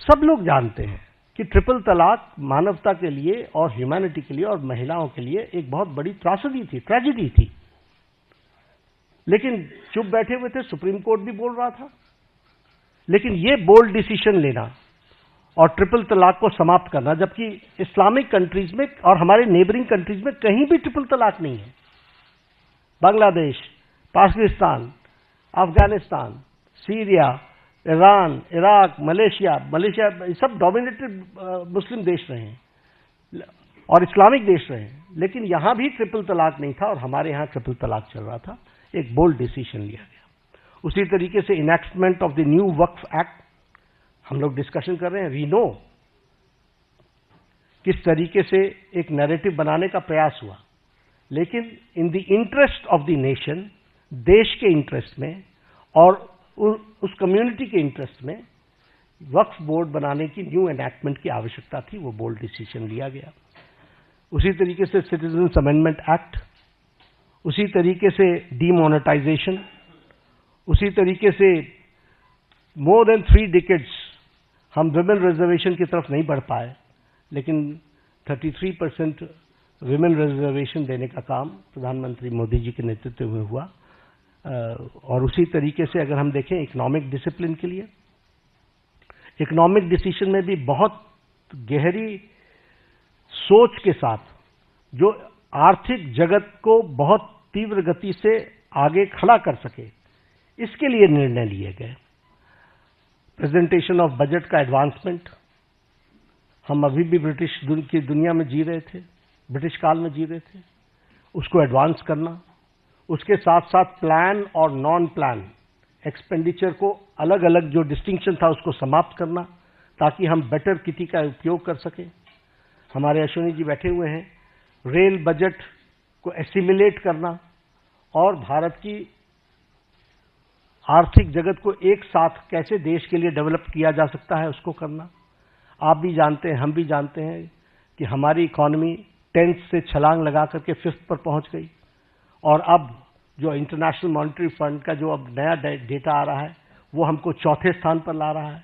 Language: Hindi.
सब लोग जानते हैं कि ट्रिपल तलाक मानवता के लिए और ह्यूमैनिटी के लिए और महिलाओं के लिए एक बहुत बड़ी त्रासदी थी, ट्रेजेडी थी। लेकिन चुप बैठे हुए थे, सुप्रीम कोर्ट भी बोल रहा था। लेकिन ये बोल्ड डिसीजन लेना और ट्रिपल तलाक को समाप्त करना, जबकि इस्लामिक कंट्रीज में और हमारे नेबरिंग कंट्रीज में कहीं भी ट्रिपल तलाक नहीं है। Bangladesh, Pakistan, Afghanistan, Syria, Iran, Iraq, Malaysia सब डोमिनेटेड मुस्लिम देश रहे हैं और इस्लामिक देश रहे हैं, लेकिन यहां भी ट्रिपल तलाक नहीं था और हमारे यहां ट्रिपल तलाक चल रहा था। एक बोल्ड डिसीजन लिया गया। उसी तरीके से enactment of the new Waqf act हम लोग डिस्कशन कर रहे हैं। वी नो किस तरीके से एक नैरेटिव बनाने का प्रयास हुआ, लेकिन in the interest of the nation, देश के इंटरेस्ट में और उस कम्युनिटी के इंटरेस्ट में वक्फ बोर्ड बनाने की न्यू एनैक्टमेंट की आवश्यकता थी। वो बोल्ड डिसीजन लिया गया। उसी तरीके से सिटीजन्स अमेंडमेंट एक्ट, उसी तरीके से डीमोनेटाइजेशन, उसी तरीके से मोर देन 3 डिकेड्स हम विमेन रिजर्वेशन की तरफ नहीं बढ़ पाए, लेकिन 33% विमेन रिजर्वेशन देने का काम प्रधानमंत्री मोदी जी के नेतृत्व में हुआ। और उसी तरीके से अगर हम देखें इकोनॉमिक डिसिप्लिन के लिए, इकोनॉमिक डिसीजन में भी बहुत गहरी सोच के साथ जो आर्थिक जगत को बहुत तीव्र गति से आगे खड़ा कर सके, इसके लिए निर्णय लिए गए। प्रेजेंटेशन ऑफ बजट का एडवांसमेंट, हम अभी भी ब्रिटिश की दुनिया में जी रहे थे, ब्रिटिश काल में जी रहे थे, उसको एडवांस करना, उसके साथ साथ प्लान और नॉन प्लान एक्सपेंडिचर को अलग अलग जो डिस्टिंक्शन था उसको समाप्त करना, ताकि हम बेटर किटी का उपयोग कर सकें। हमारे अश्विनी जी बैठे हुए हैं। रेल बजट को एसिमिलेट करना और भारत की आर्थिक जगत को एक साथ कैसे देश के लिए डेवलप किया जा सकता है उसको करना। आप भी जानते हैं, हम भी जानते हैं कि हमारी इकॉनमी 10th से छलांग लगा करके 5th पर पहुंच गई और अब जो इंटरनेशनल मॉनेटरी फंड का जो अब नया डेटा आ रहा है वो हमको 4थे स्थान पर ला रहा है।